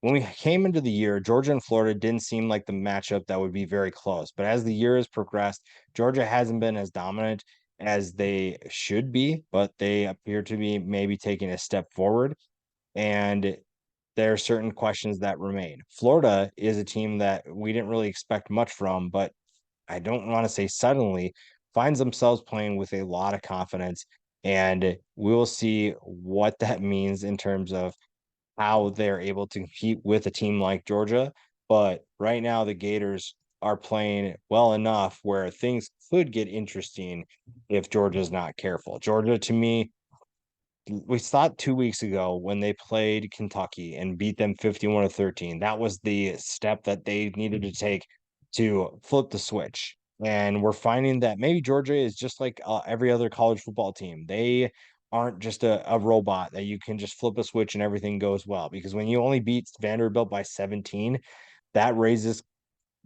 when we came into the year, Georgia and Florida didn't seem like the matchup that would be very close. But as the year has progressed, Georgia hasn't been as dominant as they should be, but they appear to be maybe taking a step forward. And there are certain questions that remain. Florida is a team that we didn't really expect much from, but I don't want to say suddenly finds themselves playing with a lot of confidence. And we will see what that means in terms of how they're able to compete with a team like Georgia. But right now, the Gators are playing well enough where things could get interesting if Georgia's not careful. Georgia, to me, we thought 2 weeks ago when they played Kentucky and beat them 51-13, that was the step that they needed to take to flip the switch. And we're finding that maybe Georgia is just like every other college football team. They aren't just a robot that you can just flip a switch and everything goes well. Because when you only beat Vanderbilt by 17, that raises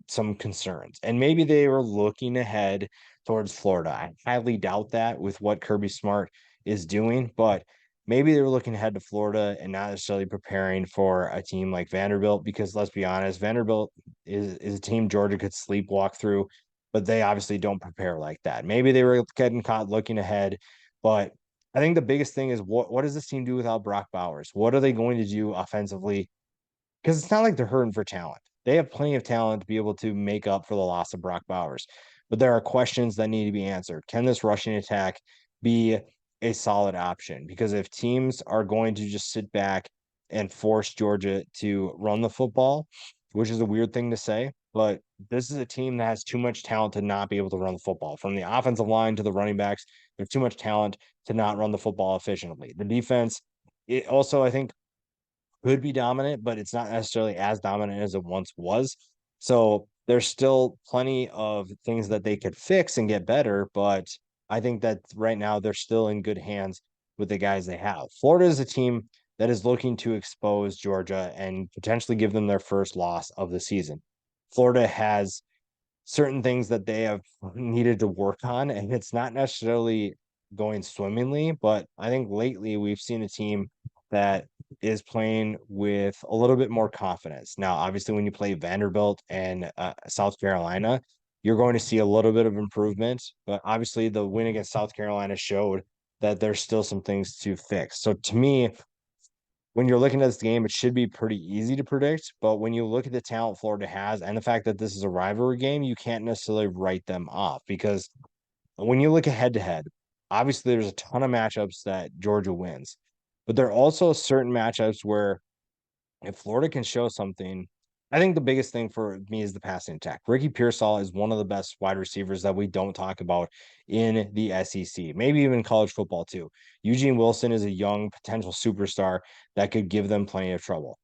some concerns. And maybe they were looking ahead towards Florida. I highly doubt that with what Kirby Smart is doing, but maybe they were looking ahead to Florida and not necessarily preparing for a team like Vanderbilt, because let's be honest, Vanderbilt is a team Georgia could sleepwalk through, but they obviously don't prepare like that. Maybe they were getting caught looking ahead, but I think the biggest thing is what does this team do without Brock Bowers? What are they going to do offensively? Because it's not like they're hurting for talent. They have plenty of talent to be able to make up for the loss of Brock Bowers. But there are questions that need to be answered. Can this rushing attack be a solid option? Because if teams are going to just sit back and force Georgia to run the football, which is a weird thing to say, but this is a team that has too much talent to not be able to run the football. From the offensive line to the running backs, there's too much talent to not run the football efficiently. The defense, it also, I think, could be dominant, but it's not necessarily as dominant as it once was. So there's still plenty of things that they could fix and get better, but I think that right now they're still in good hands with the guys they have. Florida is a team that is looking to expose Georgia and potentially give them their first loss of the season. Florida has certain things that they have needed to work on, and it's not necessarily going swimmingly, but I think lately we've seen a team that is playing with a little bit more confidence. Now, obviously, when you play Vanderbilt and South Carolina, you're going to see a little bit of improvement, but obviously the win against South Carolina showed that there's still some things to fix. So to me, when you're looking at this game, it should be pretty easy to predict. But when you look at the talent Florida has and the fact that this is a rivalry game, you can't necessarily write them off because when you look at head to head, obviously there's a ton of matchups that Georgia wins, but there are also certain matchups where if Florida can show something, I think the biggest thing for me is the passing attack. Ricky Pearsall is one of the best wide receivers that we don't talk about in the SEC, maybe even college football too. Eugene Wilson is a young potential superstar that could give them plenty of trouble.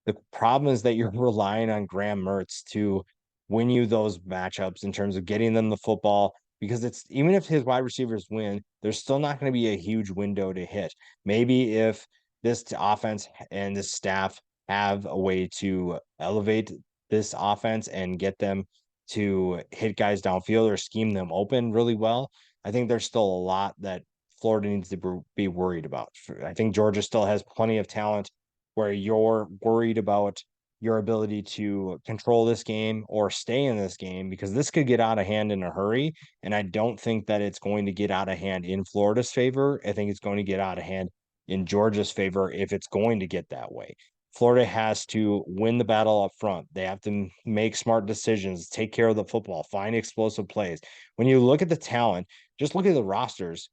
The problem is that you're relying on Graham Mertz to win you those matchups in terms of getting them the football. Because it's even if his wide receivers win, there's still not going to be a huge window to hit. Maybe if this offense and this staff have a way to elevate this offense and get them to hit guys downfield or scheme them open really well, I think there's still a lot that Florida needs to be worried about. I think Georgia still has plenty of talent where you're worried about your ability to control this game or stay in this game because this could get out of hand in a hurry. And I don't think that it's going to get out of hand in Florida's favor. I think it's going to get out of hand in Georgia's favor if it's going to get that way. Florida has to win the battle up front. They have to make smart decisions, take care of the football, find explosive plays. When you look at the talent, just look at the rosters.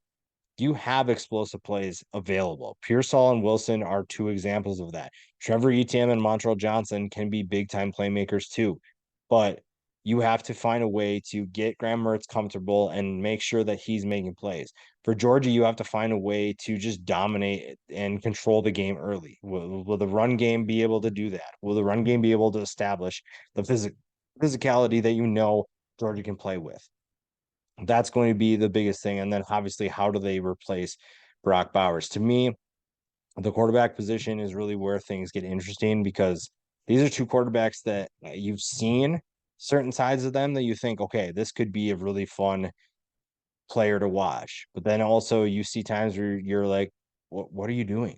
You have explosive plays available. Pearsall and Wilson are two examples of that. Trevor Etienne and Montrell Johnson can be big time playmakers too, but you have to find a way to get Graham Mertz comfortable and make sure that he's making plays. For Georgia, you have to find a way to just dominate and control the game early. Will the run game be able to do that? Will the run game be able to establish the physicality that you know Georgia can play with? That's going to be the biggest thing. And then obviously, how do they replace Brock Bowers? To me, the quarterback position is really where things get interesting because these are two quarterbacks that you've seen certain sides of them that you think, okay, this could be a really fun player to watch. But then also you see times where you're like, what are you doing?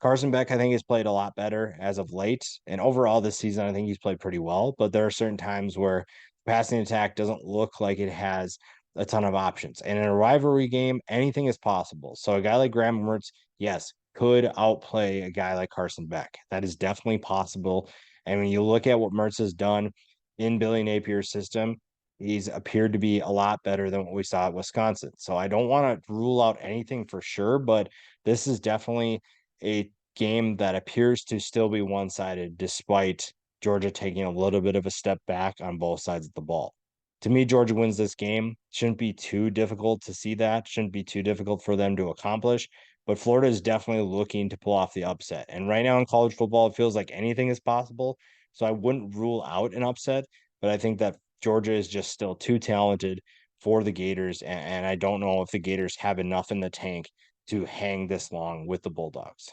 Carson Beck, I think, has played a lot better as of late. And overall this season, I think he's played pretty well. But there are certain times where passing attack doesn't look like it has a ton of options. And in a rivalry game, anything is possible. So a guy like Graham Mertz, yes, could outplay a guy like Carson Beck. That is definitely possible. And when you look at what Mertz has done in Billy Napier's system, he's appeared to be a lot better than what we saw at Wisconsin. So I don't want to rule out anything for sure, but this is definitely a game that appears to still be one-sided despite Georgia taking a little bit of a step back on both sides of the ball. To me, Georgia wins this game. Shouldn't be too difficult to see that. Shouldn't be too difficult for them to accomplish. But Florida is definitely looking to pull off the upset. And right now in college football, it feels like anything is possible. So I wouldn't rule out an upset, but I think that Georgia is just still too talented for the Gators. And I don't know if the Gators have enough in the tank to hang this long with the Bulldogs.